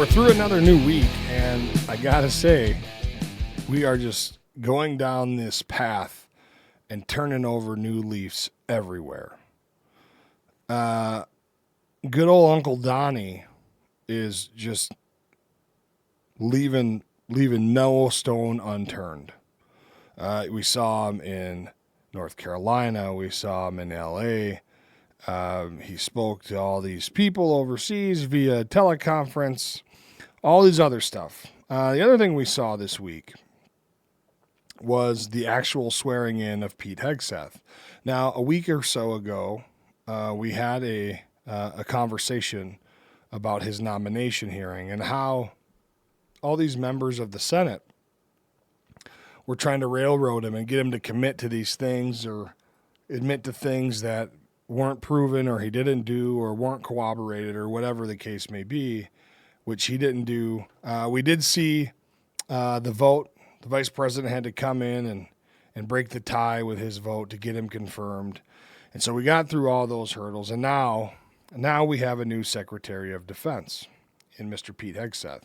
we're through another new week, and I gotta say, we are just going down this path and turning over new leaves everywhere. Good old Uncle Donnie is just leaving no stone unturned. We saw him in North Carolina. We saw him in L.A. He spoke to all these people overseas via teleconference, all these other stuff. The other thing we saw this week was the actual swearing in of Pete Hegseth. Now, a week or so ago, we had a conversation about his nomination hearing and how all these members of the Senate were trying to railroad him and get him to commit to these things or admit to things that weren't proven or he didn't do or weren't corroborated or whatever the case may be, which he didn't do. We did see the vote. The vice president had to come in and break the tie with his vote to get him confirmed. And so we got through all those hurdles, and now we have a new Secretary of Defense in Mr. Pete Hegseth.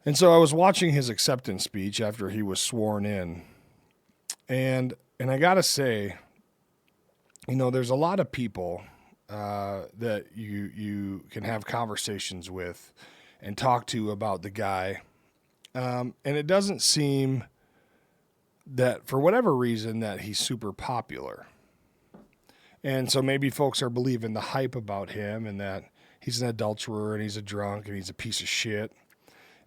And so I was watching his acceptance speech after he was sworn in, and I got to say, you know, there's a lot of people that you can have conversations with and talk to about the guy, and it doesn't seem that for whatever reason that he's super popular. And so maybe folks are believing the hype about him and that he's an adulterer and he's a drunk and he's a piece of shit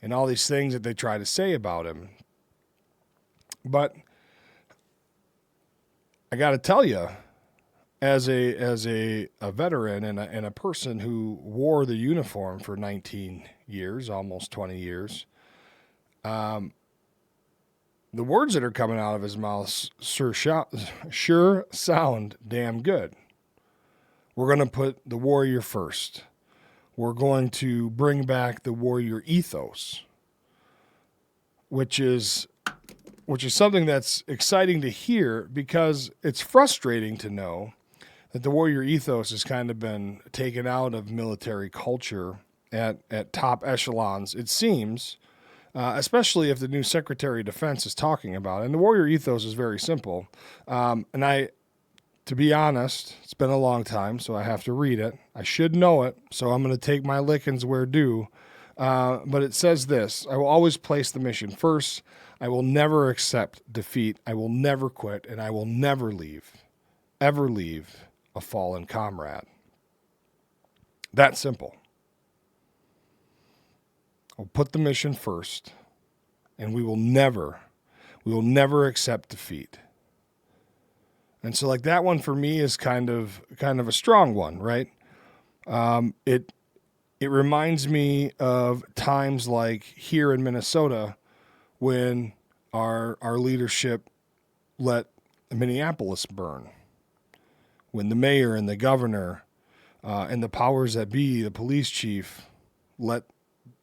and all these things that they try to say about him. But I got to tell you, as a veteran and a person who wore the uniform for 19 years, almost 20 years, the words that are coming out of his mouth sure sound damn good. We're going to put the warrior first. We're going to bring back the warrior ethos, which is something that's exciting to hear because it's frustrating to know that the warrior ethos has kind of been taken out of military culture at top echelons, it seems, especially if the new Secretary of Defense is talking about it. And the warrior ethos is very simple. To be honest, it's been a long time, so I have to read it. I should know it, so I'm going to take my lickings where due. But it says this: I will always place the mission first. I will never accept defeat. I will never quit, and I will never ever leave a fallen comrade. That simple. I'll put the mission first, and we will never accept defeat. And so, like, that one for me is kind of a strong one, right? It reminds me of times like here in Minnesota when our leadership let Minneapolis burn, when the mayor and the governor and the powers that be, the police chief, let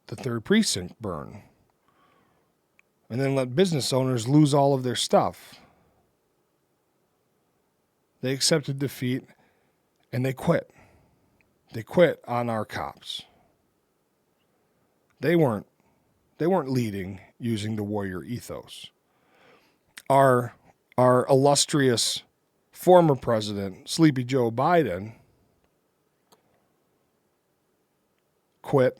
the 3rd precinct burn, and then let business owners lose all of their stuff. They accepted defeat and they quit. They quit on our cops. They weren't leading using the warrior ethos. Our illustrious former president, Sleepy Joe Biden, quit.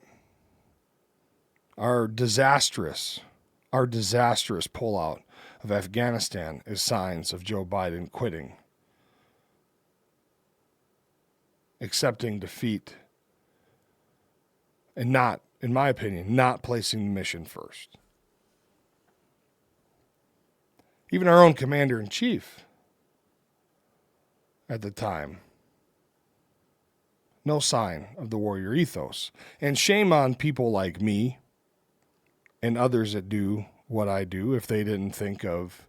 Our disastrous pullout of Afghanistan is signs of Joe Biden quitting, accepting defeat, and not, in my opinion, not placing the mission first. Even our own commander-in-chief at the time, no sign of the warrior ethos. And shame on people like me and others that do what I do if they didn't think of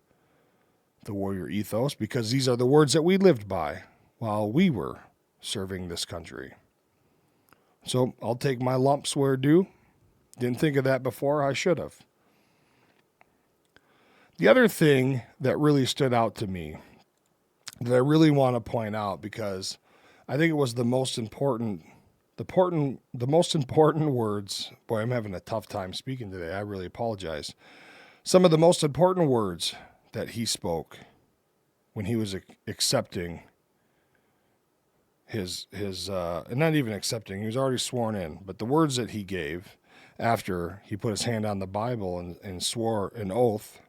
the warrior ethos, because these are the words that we lived by while we were serving this country. So I'll take my lumps where due. Didn't think of that before. I should have. The other thing that really stood out to me that I really want to point out, because I think it was the most important the most important words. Boy, I'm having a tough time speaking today. I really apologize. Some of the most important words that he spoke when he was accepting his and not even accepting, he was already sworn in, but the words that he gave after he put his hand on the Bible and swore an oath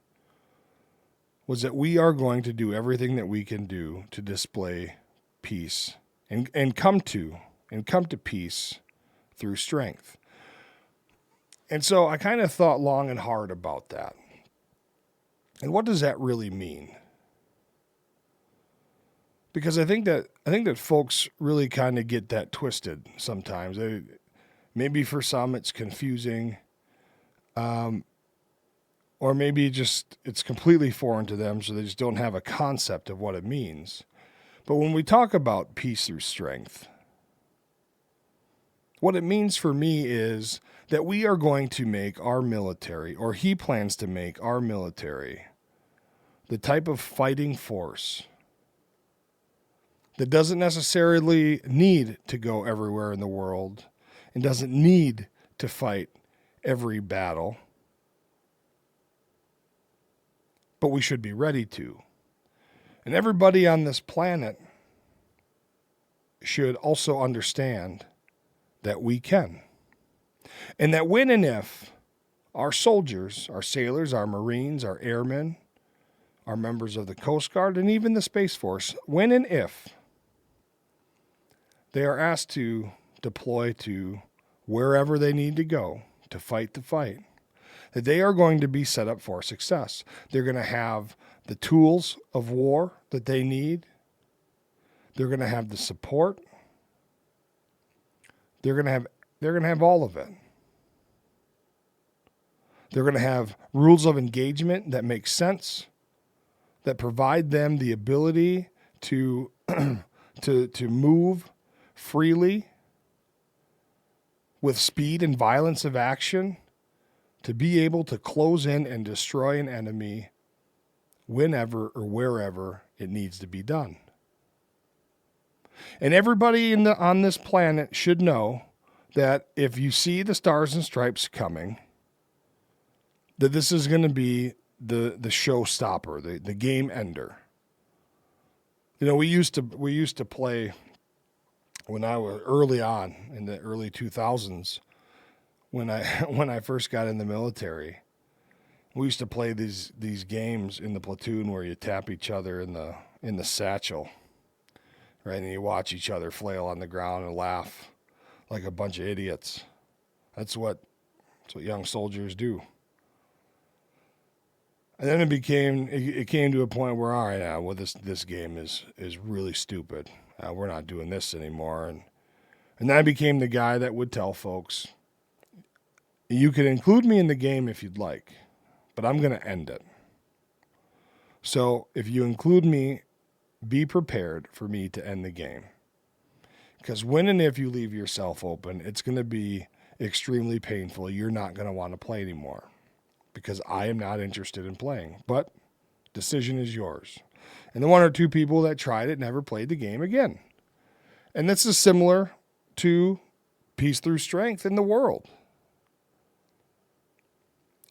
was that we are going to do everything that we can do to display peace and come to peace through strength. And so I kind of thought long and hard about that. And what does that really mean? Because I think that folks really kind of get that twisted sometimes. Maybe for some it's confusing, or maybe just it's completely foreign to them, so they just don't have a concept of what it means. But when we talk about peace through strength, what it means for me is that we are going to make our military, or he plans to make our military, the type of fighting force that doesn't necessarily need to go everywhere in the world and doesn't need to fight every battle, but we should be ready to. And everybody on this planet should also understand that we can. And that when and if our soldiers, our sailors, our Marines, our airmen, our members of the Coast Guard, and even the Space Force, when and if they are asked to deploy to wherever they need to go to fight the fight, that they are going to be set up for success. They're going to have the tools of war that they need. They're going to have the support. They're going to have all of it. They're going to have rules of engagement that make sense, that provide them the ability to to move freely with speed and violence of action, to be able to close in and destroy an enemy whenever or wherever it needs to be done. And everybody on this planet should know that if you see the stars and stripes coming, that this is going to be the showstopper, the game ender. You know, we used to play when I was early on in the early 2000s, when I first got in the military. We used to play these games in the platoon where you tap each other in the satchel, right? And you watch each other flail on the ground and laugh like a bunch of idiots. That's what young soldiers do. And then it came to a point where, all right, well, this game is really stupid. We're not doing this anymore. And then I became the guy that would tell folks, you can include me in the game if you'd like, but I'm going to end it. So if you include me, be prepared for me to end the game. Because when and if you leave yourself open, it's going to be extremely painful. You're not going to want to play anymore because I am not interested in playing. But decision is yours. And the one or two people that tried it never played the game again. And this is similar to peace through strength in the world.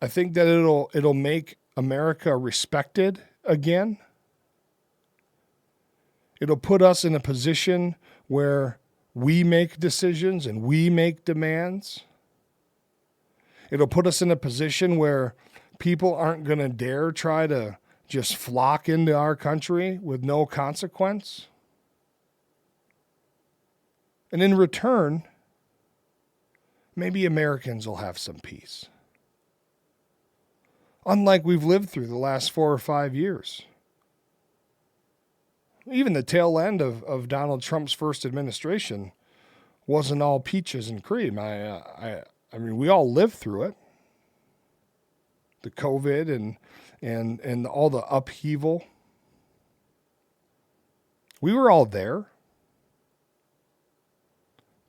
I think that it'll make America respected again. It'll put us in a position where we make decisions and we make demands. It'll put us in a position where people aren't going to dare try to just flock into our country with no consequence. And in return, maybe Americans will have some peace. Unlike we've lived through the last 4 or 5 years. Even the tail end of Donald Trump's first administration wasn't all peaches and cream. I mean, we all lived through it. The COVID and all the upheaval. We were all there.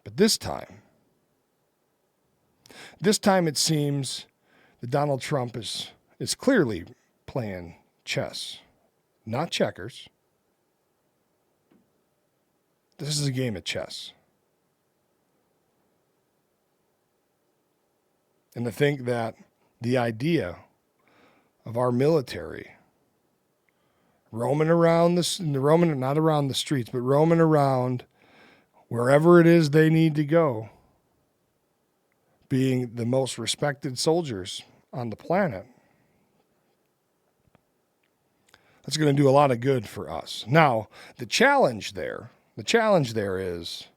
But this time it seems that Donald Trump is clearly playing chess, not checkers. This is a game of chess. And to think that the idea of our military roaming around not around the streets, but roaming around wherever it is they need to go, being the most respected soldiers on the planet, that's going to do a lot of good for us. Now, the challenge there is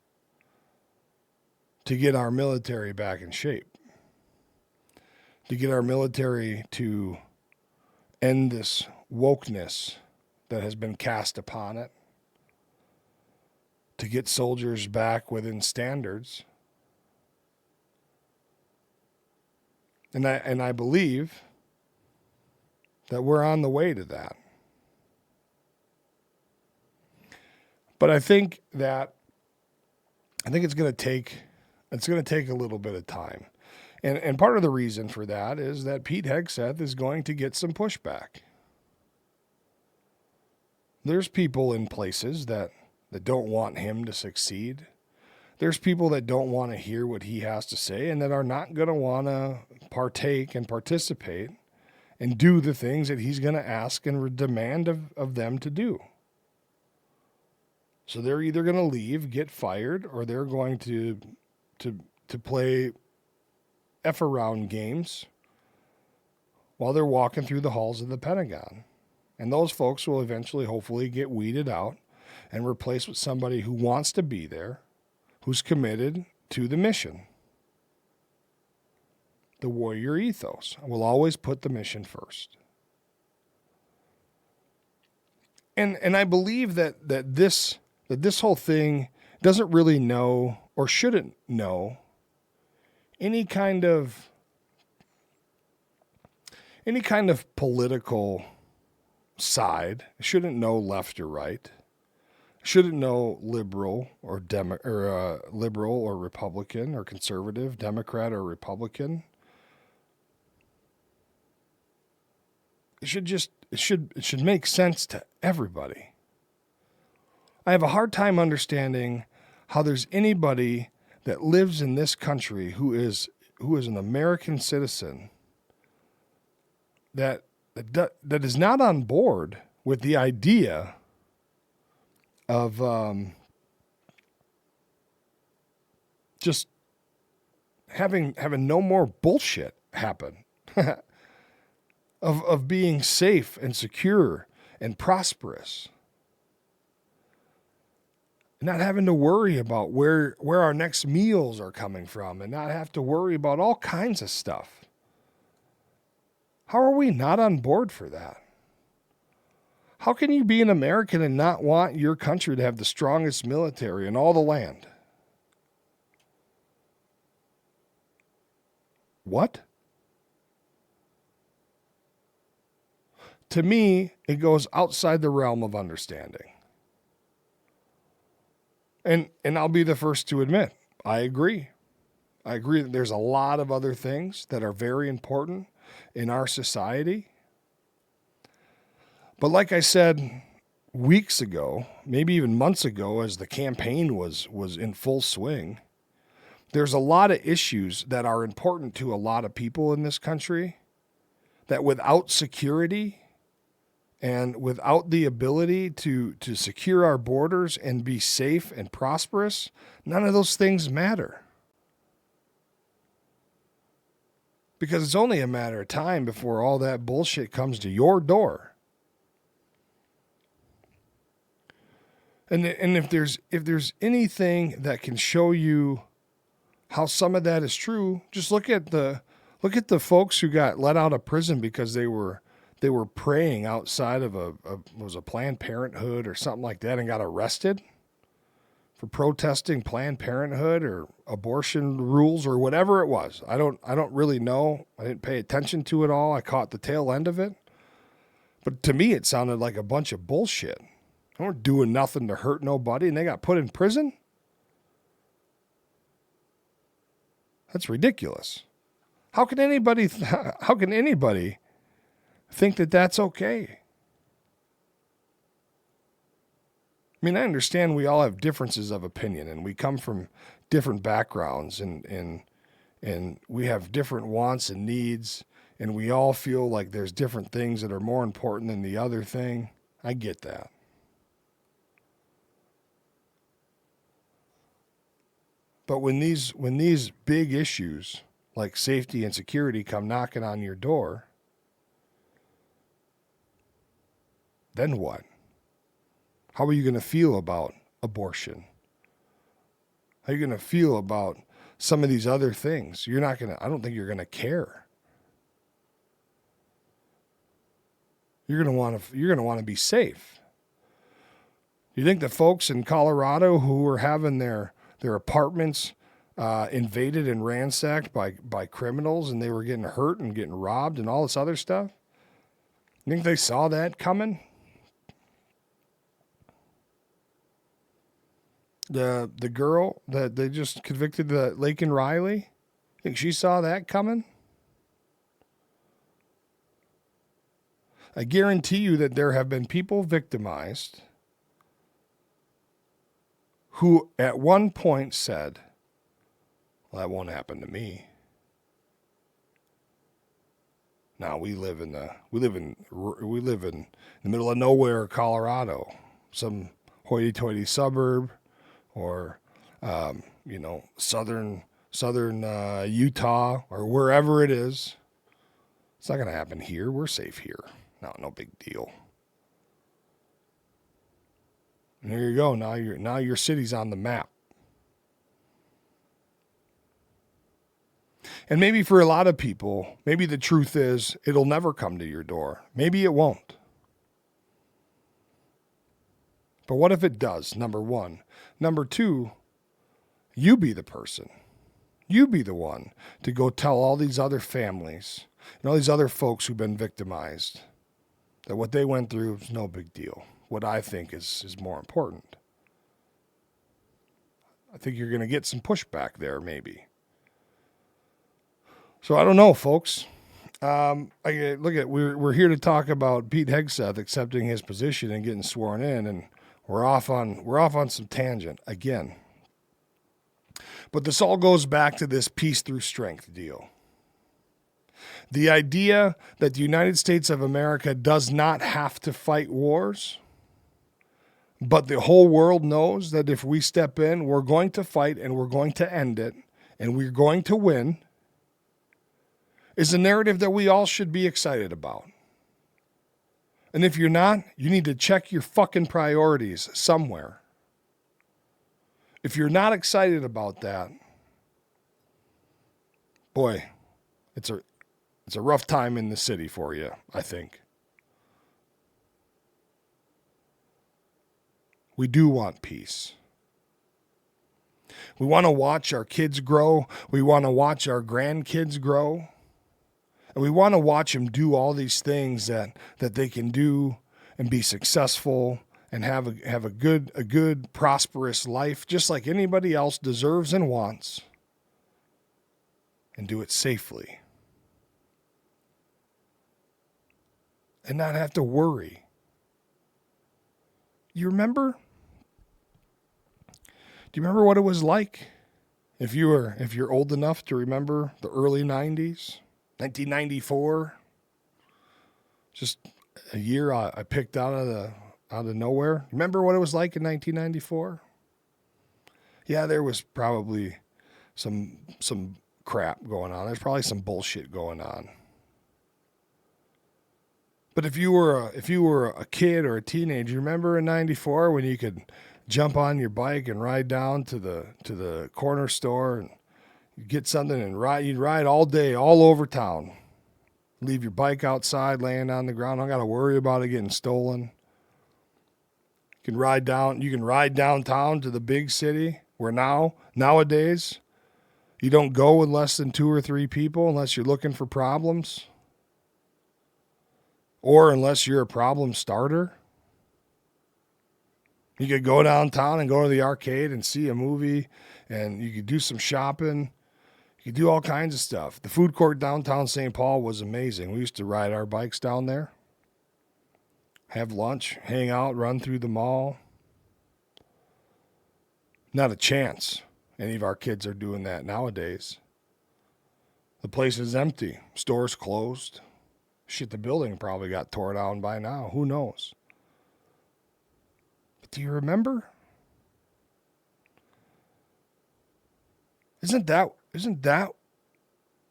to get our military back in shape, to get our military to end this wokeness that has been cast upon it, to get soldiers back within standards. And I believe that we're on the way to that. But I think it's going to take a little bit of time. And part of the reason for that is that Pete Hegseth is going to get some pushback. There's people in places that don't want him to succeed. There's people that don't want to hear what he has to say and that are not going to want to partake and participate and do the things that he's going to ask and demand of them to do. So they're either going to leave, get fired, or they're going to play F-around games while they're walking through the halls of the Pentagon. And those folks will eventually, hopefully, get weeded out and replaced with somebody who wants to be there, who's committed to the mission. The warrior ethos will always put the mission first. And I believe that this whole thing doesn't really know or shouldn't know any kind of political side. It shouldn't know left or right. It shouldn't know liberal or liberal or Republican or conservative, Democrat or Republican. It should make sense to everybody. I have a hard time understanding how there's anybody that lives in this country who is an American citizen that is not on board with the idea of just having no more bullshit happen, of being safe and secure and prosperous. Not having to worry about where our next meals are coming from and not have to worry about all kinds of stuff. How are we not on board for that? How can you be an American and not want your country to have the strongest military in all the land? What? To me, it goes outside the realm of understanding. And I'll be the first to admit, I agree. I agree that there's a lot of other things that are very important in our society. But like I said weeks ago, maybe even months ago, as the campaign was in full swing, there's a lot of issues that are important to a lot of people in this country that without security and without the ability to secure our borders and be safe and prosperous, none of those things matter. Because it's only a matter of time before all that bullshit comes to your door. And if there's anything that can show you how some of that is true, just look at the folks who got let out of prison because they were praying outside of a Planned Parenthood or something like that and got arrested for protesting Planned Parenthood or abortion rules or whatever it was. I don't really know. I didn't pay attention to it all. I caught the tail end of it. But to me, it sounded like a bunch of bullshit. They weren't doing nothing to hurt nobody and they got put in prison? That's ridiculous. How can anybody think that that's okay? I mean, I understand we all have differences of opinion and we come from different backgrounds and and we have different wants and needs, and we all feel like there's different things that are more important than the other thing. I get that. But when these big issues like safety and security come knocking on your door, then what? How are you going to feel about abortion? How are you going to feel about some of these other things? I don't think you're going to care. You're going to want to be safe. You think the folks in Colorado who were having their apartments invaded and ransacked by criminals, and they were getting hurt and getting robbed and all this other stuff, you think they saw that coming? The girl that they just convicted, the Laken Riley, think she saw that coming? I guarantee you that there have been people victimized who at one point said, well, that won't happen to me. Now we live in the middle of nowhere, Colorado, some hoity-toity suburb, or southern Utah, or wherever it is. It's not going to happen here. We're safe here. No big deal. And here you go. Now your city's on the map. And maybe for a lot of people, maybe the truth is it'll never come to your door. Maybe it won't. But what if it does? Number one. Number two, you be the person. You be the one to go tell all these other families and all these other folks who've been victimized that what they went through is no big deal. What I think is more important. I think you're going to get some pushback there, maybe. So I don't know, folks. We're here to talk about Pete Hegseth accepting his position and getting sworn in, and we're off on some tangent again. But this all goes back to this peace through strength deal. The idea that the United States of America does not have to fight wars, but the whole world knows that if we step in, we're going to fight and we're going to end it and we're going to win, is a narrative that we all should be excited about. And if you're not, you need to check your fucking priorities somewhere. If you're not excited about that, boy, it's a rough time in the city for you, I think. We do want peace. We want to watch our kids grow. We want to watch our grandkids grow. And we want to watch them do all these things that they can do and be successful and have a good prosperous life, just like anybody else deserves and wants, and do it safely. And not have to worry. You remember? Do you remember what it was like? If you're old enough to remember the early 90s, 1994, just a year I picked out of nowhere. Remember what it was like in 1994? Yeah, there was probably some crap going on. There's probably some bullshit going on. But if you were a kid or a teenager, remember in 94 when you could jump on your bike and ride down to the corner store and get something and you'd ride all day, all over town. Leave your bike outside laying on the ground. Don't got to worry about it getting stolen. You can ride downtown to the big city where nowadays you don't go with less than 2 or 3 people unless you're looking for problems. Or unless you're a problem starter. You could go downtown and go to the arcade and see a movie, and you could do some shopping. You could do all kinds of stuff. The food court downtown St. Paul was amazing. We used to ride our bikes down there, have lunch, hang out, run through the mall. Not a chance any of our kids are doing that nowadays. The place is empty. Stores closed. Shit, the building probably got torn down by now. Who knows? But do you remember? Isn't that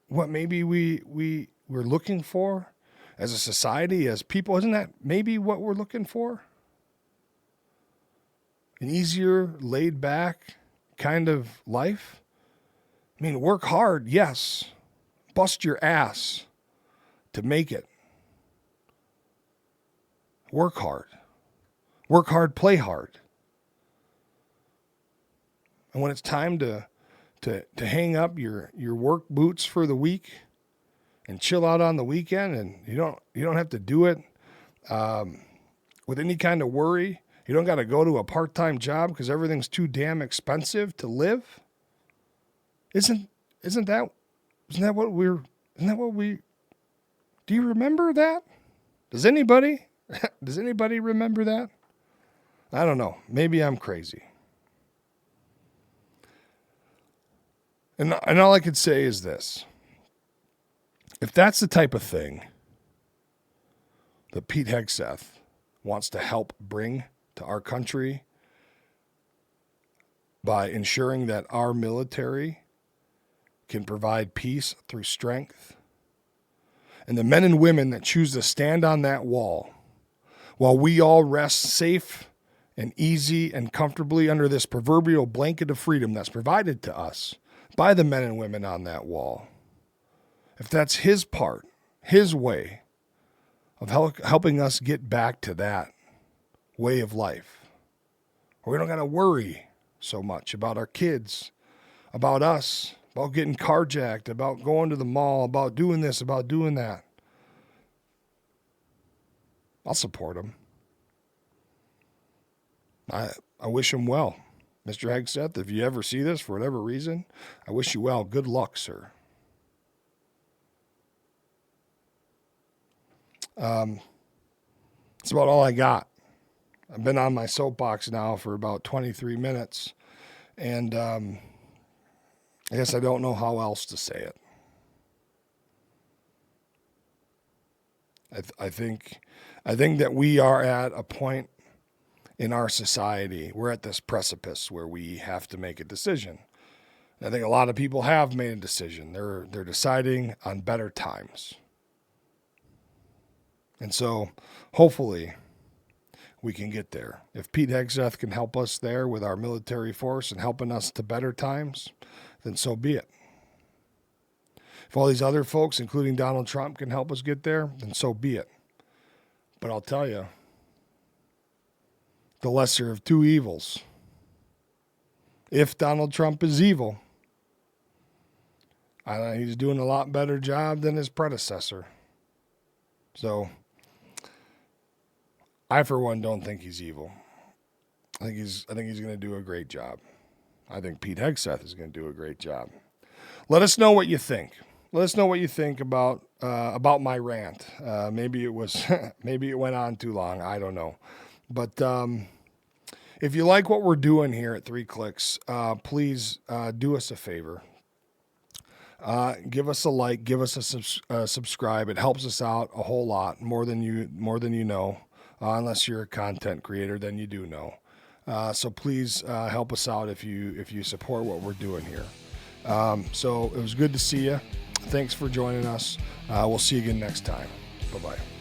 what maybe we're looking for as a society, as people? Isn't that maybe what we're looking for? An easier, laid back kind of life? I mean, work hard, yes. Bust your ass to make it. Work hard. Work hard, play hard. And when it's time to hang up your work boots for the week and chill out on the weekend, and you don't have to do it with any kind of worry. You don't got to go to a part-time job because everything's too damn expensive to live. Isn't that what we do you remember that? Does anybody remember that? I don't know. Maybe I'm crazy. And all I could say is this. If that's the type of thing that Pete Hegseth wants to help bring to our country by ensuring that our military can provide peace through strength, and the men and women that choose to stand on that wall while we all rest safe and easy and comfortably under this proverbial blanket of freedom that's provided to us by the men and women on that wall, if that's his part, his way of helping us get back to that way of life, where we don't got to worry so much about our kids, about us, about getting carjacked, about going to the mall, about doing this, about doing that, I'll support him. I wish him well. Mr. Hegseth, if you ever see this for whatever reason, I wish you well. Good luck, sir. That's about all I got. I've been on my soapbox now for about 23 minutes, and I guess I don't know how else to say it. I think that we are at a point in our society, we're at this precipice where we have to make a decision. And I think a lot of people have made a decision. They're deciding on better times. And so hopefully we can get there. If Pete Hegseth can help us there with our military force and helping us to better times, then so be it. If all these other folks, including Donald Trump, can help us get there, then so be it. But I'll tell you, the lesser of two evils. If Donald Trump is evil, he's doing a lot better job than his predecessor. So, I for one don't think he's evil. I think he's going to do a great job. I think Pete Hegseth is going to do a great job. Let us know what you think. Let us know what you think about my rant. Maybe it went on too long. I don't know. But if you like what we're doing here at 3 Clicks, please do us a favor. Give us a like, give us a subscribe. It helps us out a whole lot, more than you know. Unless you're a content creator, then you do know. So please help us out if you support what we're doing here. So it was good to see you. Thanks for joining us. We'll see you again next time. Bye-bye.